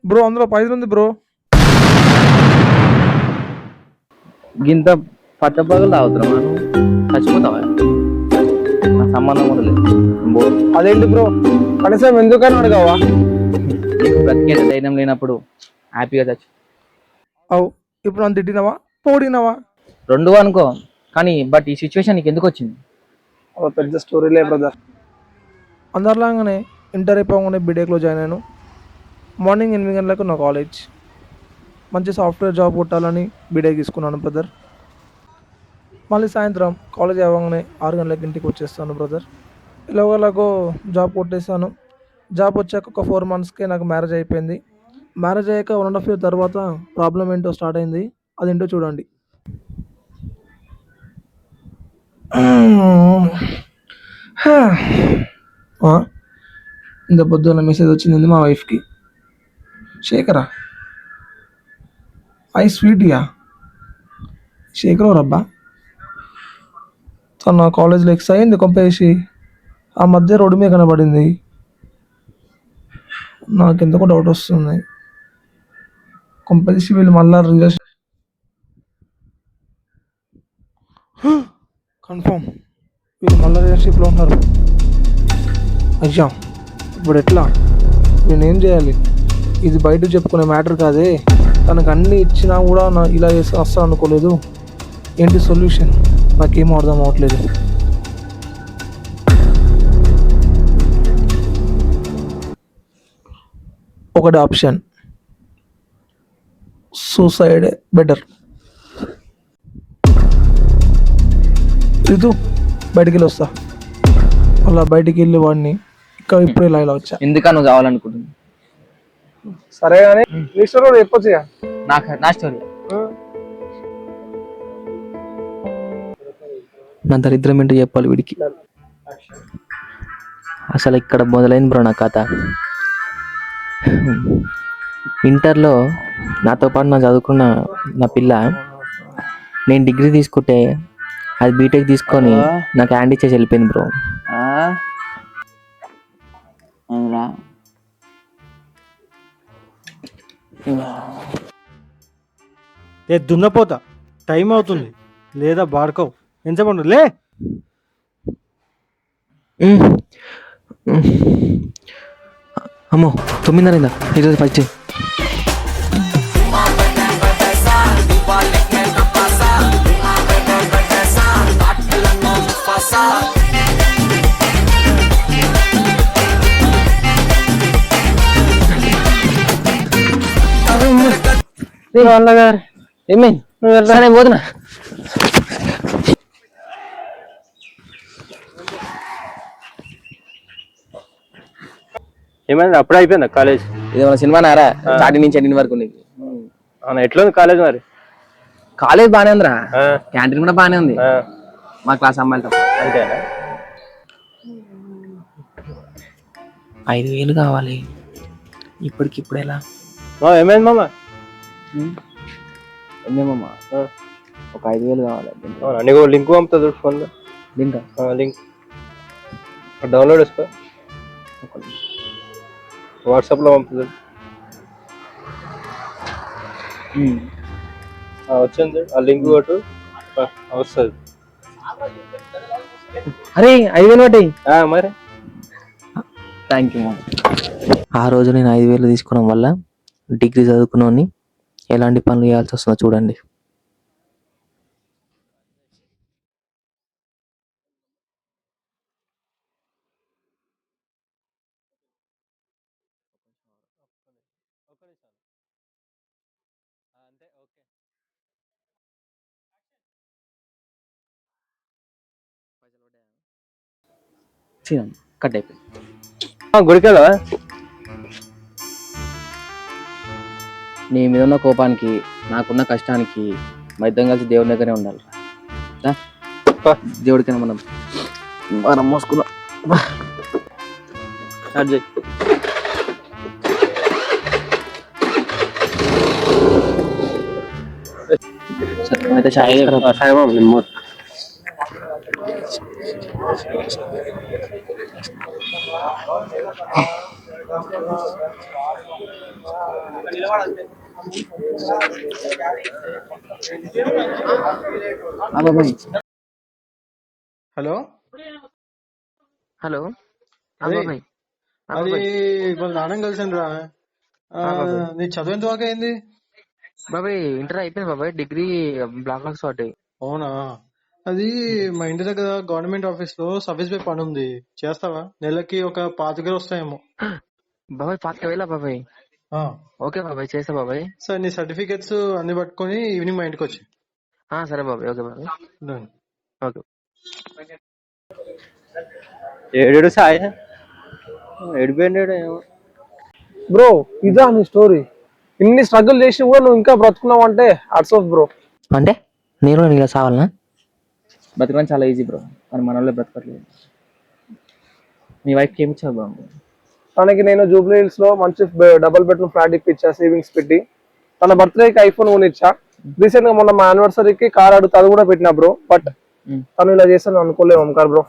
Bro అందులో పైసలు ఉంది బ్రో. గింత పట్టపగలు తాగుతున్నావు నువ్వు చచ్చిపోతావా? నా సంబంధం కూడా లేదు. అదేంటి బ్రో, కనీసం ఎందుకని అడగావా? నీకు బ్రతికే ధైర్యం లేనప్పుడు హ్యాపీగా చచ్చి అవు ఇప్పుడు నన్ను తిట్టినవా పోడినవా? రెండు అనుకో, కానీ బట్ ఈ సిచ్యువేషన్ నీకు ఎందుకు వచ్చింది? పెద్ద స్టోరీలే బ్రదర్. అందరిలాగానే ఇంటర్ అయిపోగానే బీటెక్లో జాయిన్ అయ్యాను. మార్నింగ్ 8 గంటలకు నా కాలేజ్. మంచి సాఫ్ట్వేర్ జాబ్ కొట్టాలని బీటెక్ తీసుకున్నాను బ్రదర్. మళ్ళీ సాయంత్రం కాలేజ్ అవ్వగానే 6 గంటలకు ఇంటికి వచ్చేస్తాను బ్రదర్. ఇలాగో జాబ్ కొట్టేస్తాను. జాబ్ వచ్చాక ఒక 4 మంత్స్కే నాకు మ్యారేజ్ అయిపోయింది. మ్యారేజ్ అయ్యాక 1.5 year తర్వాత ప్రాబ్లం ఏంటో స్టార్ట్ అయింది. అదేంటో చూడండి. ఇంత పొద్దున్న మెసేజ్ వచ్చింది మా వైఫ్కి. శేఖరా ఐ స్వీట్గా శేఖర్ రబ్బా తన కాలేజ్లో ఎక్స్ అయింది కొంపేసి ఆ మధ్య రోడ్డు మీద కనబడింది. నాకు ఎందుకో డౌట్ వస్తుంది. కొంపేసి వీళ్ళు మళ్ళా రిలేషన్ కన్ఫర్మ్ వీళ్ళు మళ్ళీ రిలేషన్షిప్లో ఉన్నారు. అయ్యా ఇప్పుడు ఎట్లా? నేనేం చేయాలి? ఇది బయటకు చెప్పుకునే మ్యాటర్ కాదే. తనకు అన్నీ ఇచ్చినా కూడా ఇలా చేస్తే అస్సలు అనుకోలేదు. ఏంటి సొల్యూషన్? నాకేమో అర్థం అవ్వట్లేదు. ఒకటి ఆప్షన్, సూసైడ్ బెటర్. ఇది బయటికి వెళ్ళి వస్తా. అలా బయటికి వెళ్ళి వాడిని ఇక్కడ ఇప్పుడు ఇలా వచ్చా. ఎందుక నువ్వు కావాలనుకుంటున్నావు? సరే కానీ నీ స్టోరీ చెప్పొచ్చు. నా స్టోరీ నా దరిద్రం ఏంటో చెప్పాలి వీడికి. అసలు ఇక్కడ మొదలైంది బ్రో నా కథ. ఇంటర్లో నాతో పాటు నా చదువుకున్న నా పిల్ల, నేను డిగ్రీ తీసుకుంటే అది బీటెక్ తీసుకొని నాకు హ్యాండ్ ఇచ్చేసి వెళ్ళిపోయింది బ్రో. ఏ దున్నపోతా, టైం అవుతుంది లేదా బాడుకోవు. ఎంతసేపు లే. అమ్మో 9:30 ఈరోజు ఫస్ట్. ఏమైంది? సరే పోతున్నా. ఏమైంది? అప్పుడే అయిపోయిందా కాలేజ్? ఇదేమన్నా సినిమా నారా? స్టార్టింగ్ నుంచి ఎండింగ్ వరకు ఉంది. ఎట్లా ఉంది కాలేజ్? మరి కాలేజ్ బానే ఉందిరా, క్యాంటీన్ కూడా బానే ఉంది. మా క్లాస్ అమ్మాయిలతో. అంతేనా? 5,000 కావాలి ఇప్పటికిప్పుడు. ఎలా? ఏమైంది మామ? ఏందేమమ్మా, ఒక 5,000 కావాలి. నీకు లింక్ పంపుతా చూడు ఫోన్లో. లింక్ లింక్ డౌన్లోడ్ చేసుకో, వాట్సాప్లో పంపుతుంది. వచ్చింది ఆ లింక్ కొట్టు వస్తుంది. అరే 5,000 పట్టాయి. మరి థ్యాంక్ యూ. ఆ రోజు నేను 5,000 తీసుకోవడం వల్ల డిగ్రీ చదువుకున్నాను ఎలాంటి పనులు చేయాల్సి వస్తుందో చూడండి. కట్ అయిపోయింది. గుడికెళ్ళా? నీ మీద ఉన్న కోపానికి, నాకున్న కష్టానికి మా ఇద్దరం కలిసి దేవుడి దగ్గరే ఉండాలి. దేవుడికైనా మనం మోసుకున్నాం. అయితే చాయ్ తీసుకురా. సాయిబాబు నిమ్మ హలో హలో అదే బాబాయ్ అది వాళ్ళ నాన్న కలిసాను రా. నీ చదువు ఎంత వరకు అయింది? బాబాయ్ ఇంటర్ అయిపోయింది బాబాయ్, డిగ్రీ బ్లాక్ లాక్ సార్ట్. అవునా, అది మా ఇంటి దగ్గర గవర్నమెంట్ ఆఫీస్ లో సర్వీస్ పే పని ఉంది, చేస్తావా? నెలకి ఒక 25,000 వస్తాయేమో. బాబాయ్ 25,000 బాబాయ్? ఆ, ఓకే బాబాయ్, చేస్తా బాబాయ్. సరే నీ సర్టిఫికెట్స్ అన్ని పట్టుకొని ఈవినింగ్ మా ఇంటికి వచ్చి. సరే బాబాయ్, ఓకే బాబాయ్, Done. ఓకే. ఏడు సాయి ఏడిపోయిండు ఏమో. బ్రో ఇదా నీ స్టోరీ? ఇన్ని స్ట్రగుల్ చేసి కూడా నువ్వు ఇంకా బ్రతుకున్నావు అంటే హ్యాట్స్ ఆఫ్ బ్రో. అంటే నేను ఇలా సావాలనా? బ్రతకడం చాలా ఈజీ బ్రో, కానీ మన వాళ్ళే బ్రతకట్లేదు. మీ వైఫ్కి ఏమి ఇచ్చావు బ్రో? తనకి నేను జూబ్లీ హిల్స్ లో మంచి డబుల్ బెడ్రూమ్ ఫ్లాట్ ఇప్పించా సేవింగ్స్ పెట్టి. తన బర్త్డేకి ఐఫోన్ కొనిచ్చా. రీసెంట్ గా మొన్న మా యానివర్సరీకి కార్ అడుగుతా, అది కూడా పెట్టినా బ్రో. బట్ తను ఇలా చేస్తాను అనుకోలేము ఓంకార్ బ్రో.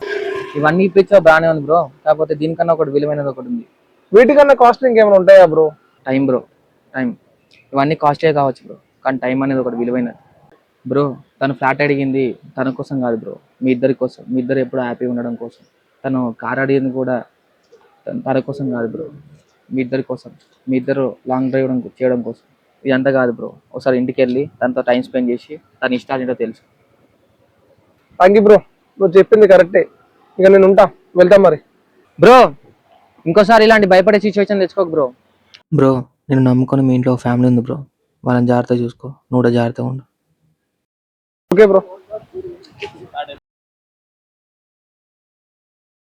ఇవన్నీ ఇప్పించావు బాగానే ఉంది బ్రో, కాకపోతే దీనికన్నా ఒకటి విలువైనది ఒకటి ఉంది. వీటికన్నా కాస్ట్లింగ్ ఏమైనా ఉంటాయా బ్రో? Time bro, time. ఇవన్నీ కాస్ట్లీ కావచ్చు బ్రో, కానీ టైం అనేది ఒకటి విలువైనది బ్రో. తను ఫ్లాట్ అడిగింది తన కోసం కాదు బ్రో, మీ ఇద్దరి కోసం. మీ ఇద్దరు ఎప్పుడు హ్యాపీగా ఉండడం కోసం. తను కార్ అడిగింది కూడా తన కోసం కాదు బ్రో, మీ ఇద్దరి కోసం. మీ ఇద్దరు లాంగ్ డ్రైవ్ చేయడం కోసం. ఇదంతా కాదు బ్రో, ఒకసారి ఇంటికి వెళ్ళి తనతో టైం స్పెండ్ చేసి తన ఇష్టాలు ఏంటో తెలుసు. థ్యాంక్ యూ బ్రో, నువ్వు చెప్పింది కరెక్టే. ఇక నేను ఉంటా, వెళ్తాం మరి. బ్రో ఇంకోసారి ఇలాంటి భయపడే సిచ్యువేషన్ తెచ్చుకోకు బ్రో. బ్రో నేను నమ్ముకొని మీ ఇంట్లో ఫ్యామిలీ ఉంది బ్రో, వాళ్ళని జాగ్రత్తగా చూసుకో, నువ్వు కూడా జాగ్రత్తగా ఉండు. Okay bro.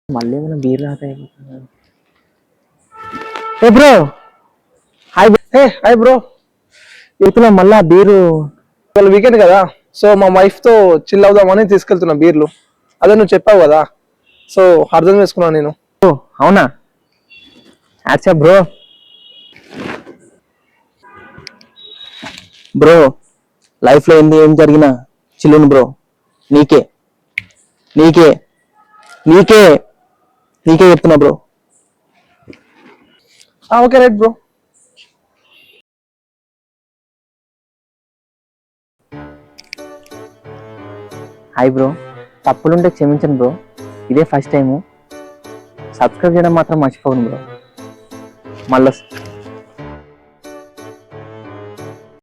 మళ్ళీ ఏమైనా బీర్ రాతాయి బ్రో. Hi bro. ఇప్పుడు మళ్ళా బీరు. ఇవాళ వీకెండ్ కదా, సో మా వైఫ్ తో చిల్ అవుదామని తీసుకెళ్తున్నా బీర్లు. అదే నువ్వు చెప్పావు కదా, సో అర్థం చేసుకున్నాను నేను. అవునా, యాక్సెప్ట్ బ్రో. బ్రో లైఫ్ లో ఏం జరిగినా చిల్లును బ్రో. నీకే నీకే నీకే నీకే చెప్తున్నా bro. Okay right bro. Hi bro, తప్పులుంటే క్షమించండి బ్రో, ఇదే ఫస్ట్ టైము. సబ్స్క్రైబ్ చేయడం మాత్రం మర్చిపోను బ్రో. మళ్ళీ